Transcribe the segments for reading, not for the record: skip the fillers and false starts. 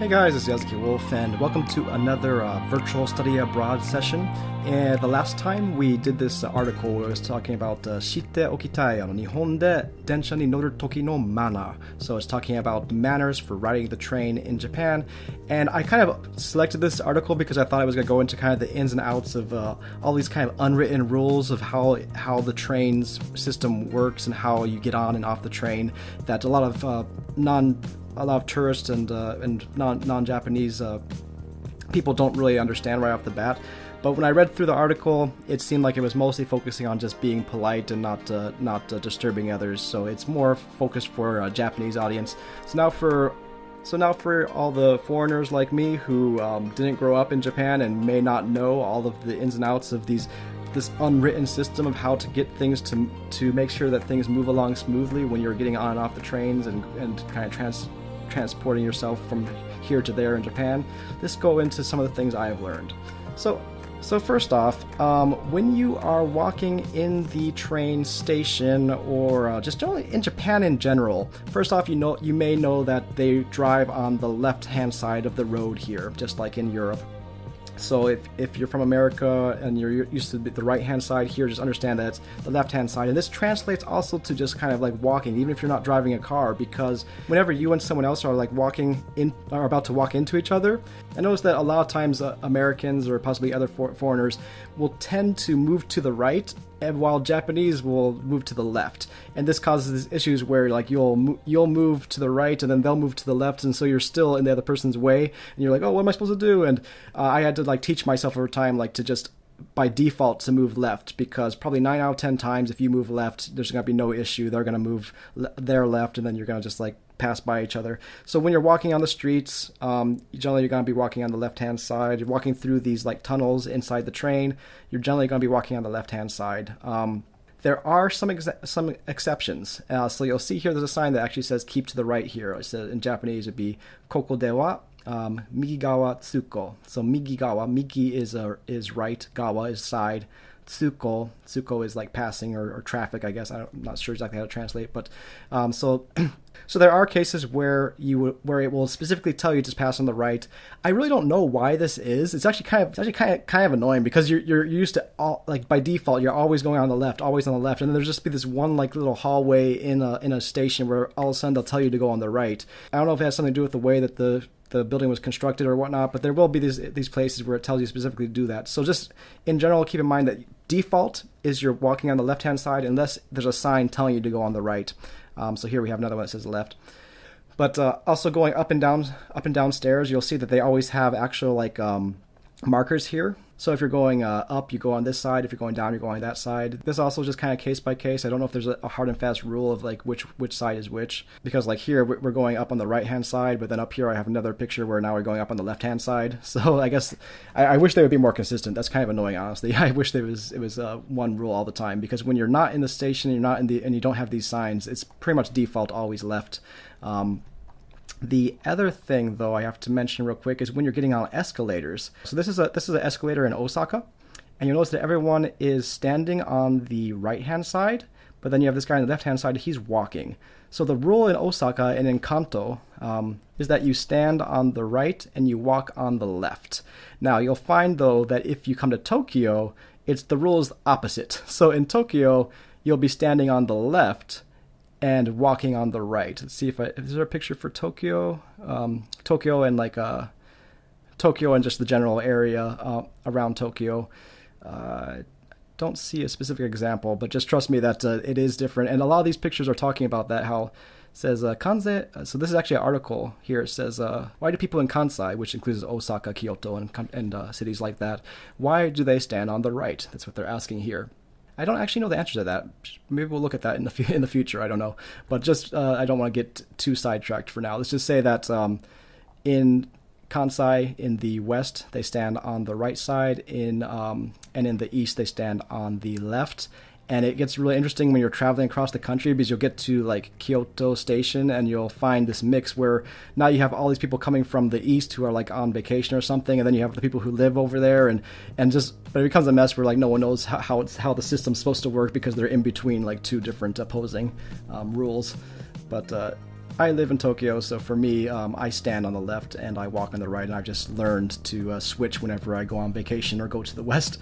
Hey guys, it's Yasuki Wolf, and welcome to another virtual study abroad session. And the last time we did this article where it was talking about Shitte okitai Nihon de densha ni noru toki no mana. So it's talking about manners for riding the train in Japan. And I kind of selected this article because I thought I was going to go into kind of the ins and outs of all these kind of unwritten rules of how the train's system works and how you get on and off the train that a lot of tourists and non-Japanese people don't really understand right off the bat. But when I read through the article, it seemed like it was mostly focusing on just being polite and not disturbing others. So it's more focused for a Japanese audience. So now for all the foreigners like me who didn't grow up in Japan and may not know all of the ins and outs of this unwritten system of how to get things to make sure that things move along smoothly when you're getting on and off the trains and kind of transporting yourself from here to there in Japan, let's go into some of the things I have learned. So first off, when you are walking in the train station or just generally in Japan in general, first off, you may know that they drive on the left-hand side of the road here, just like in Europe. So if you're from America and you're used to the right-hand side here, just understand that it's the left-hand side. And this translates also to just kind of like walking, even if you're not driving a car, because whenever you and someone else are like are about to walk into each other, I notice that a lot of times Americans or possibly other foreigners will tend to move to the right, and while Japanese will move to the left. And this causes issues where like you'll move to the right and then they'll move to the left, and so you're still in the other person's way, and you're like, oh, what am I supposed to do? And I had to like teach myself over time like to just by default to move left, because probably 9 out of 10 times if you move left, there's going to be no issue. They're going to move their left, and then you're going to just like pass by each other. So when you're walking on the streets, generally you're going to be walking on the left-hand side. You're walking through these like tunnels inside the train, you're generally going to be walking on the left-hand side. There are some exceptions. So you'll see here there's a sign that actually says keep to the right here. It says in Japanese it'd be koko de wa migigawa tsuko. So migi is right, gawa is side, tsuko is like passing or traffic, I guess. I'm not sure exactly how to translate, but so there are cases where it will specifically tell you to pass on the right. I really don't know why this is. It's actually kind of annoying, because you're used to all, like by default you're always going on the left, always on the left, and then there's just be this one like little hallway in a station where all of a sudden they'll tell you to go on the right. I don't know if it has something to do with the way that the building was constructed or whatnot, but there will be these places where it tells you specifically to do that. So just in general, keep in mind that default is you're walking on the left-hand side unless there's a sign telling you to go on the right. So here we have another one that says left. But also going up and down stairs, you'll see that they always have actual like markers here. So if you're going up, you go on this side. If you're going down, you're going on that side. This also just kind of case by case. I don't know if there's a hard and fast rule of like which side is which, because like here we're going up on the right hand side, but then up here I have another picture where now we're going up on the left hand side. So I guess I wish they would be more consistent. That's kind of annoying, honestly. I wish it was one rule all the time, because when you're not in the station, and you don't have these signs, it's pretty much default always left. The other thing, though, I have to mention real quick is when you're getting on escalators. So this is an escalator in Osaka, and you'll notice that everyone is standing on the right-hand side, but then you have this guy on the left-hand side, he's walking. So the rule in Osaka and in Kanto is that you stand on the right and you walk on the left. Now, you'll find, though, that if you come to Tokyo, the rule is opposite. So in Tokyo, you'll be standing on the left and walking on the right. Let's see is there a picture for Tokyo? Tokyo and Tokyo and just the general area around Tokyo. Don't see a specific example, but just trust me that it is different. And a lot of these pictures are talking about that, how it says Kanze. So this is actually an article here. It says, why do people in Kansai, which includes Osaka, Kyoto, and cities like that, why do they stand on the right? That's what they're asking here. I don't actually know the answer to that. Maybe we'll look at that in the future. I don't know. But just I don't want to get too sidetracked for now. Let's just say that in Kansai, in the west, they stand on the right side. And in the east, they stand on the left. And it gets really interesting when you're traveling across the country, because you'll get to like Kyoto Station and you'll find this mix where now you have all these people coming from the east who are like on vacation or something, and then you have the people who live over there, but it becomes a mess where like no one knows how the system's supposed to work, because they're in between like two different opposing rules. But I live in Tokyo, so for me, I stand on the left and I walk on the right, and I've just learned to switch whenever I go on vacation or go to the west.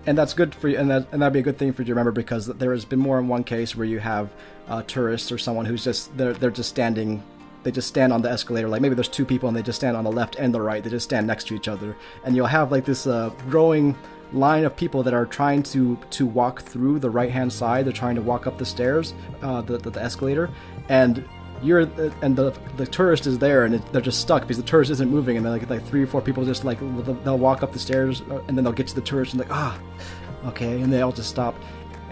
And that's good for you, and that'd be a good thing for you to remember, because there has been more than one case where you have tourists or someone who's just they're just standing. They just stand on the escalator, like maybe there's two people and they just stand on the left and the right. They just stand next to each other, and you'll have like this growing line of people that are trying to walk through the right hand side. They're trying to walk up the stairs, the escalator, and the tourist is there, and they're just stuck because the tourist isn't moving, and then like 3 or 4 people just like they'll walk up the stairs, and then they'll get to the tourist and okay, and they all just stop.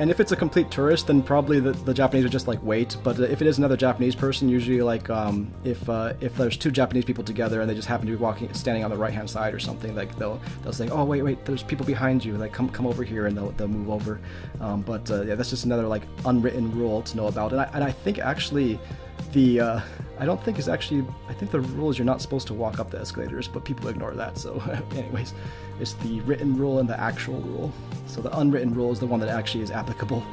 And if it's a complete tourist, then probably the Japanese would just like wait. But if it is another Japanese person, usually like if there's 2 Japanese people together and they just happen to be standing on the right hand side or something, like they'll say, oh wait, there's people behind you, like come over here, and they'll move over. Yeah, that's just another like unwritten rule to know about. And I think actually I don't think it's actually, I think the rule is you're not supposed to walk up the escalators, but people ignore that. So anyways, it's the written rule and the actual rule. So the unwritten rule is the one that actually is applicable.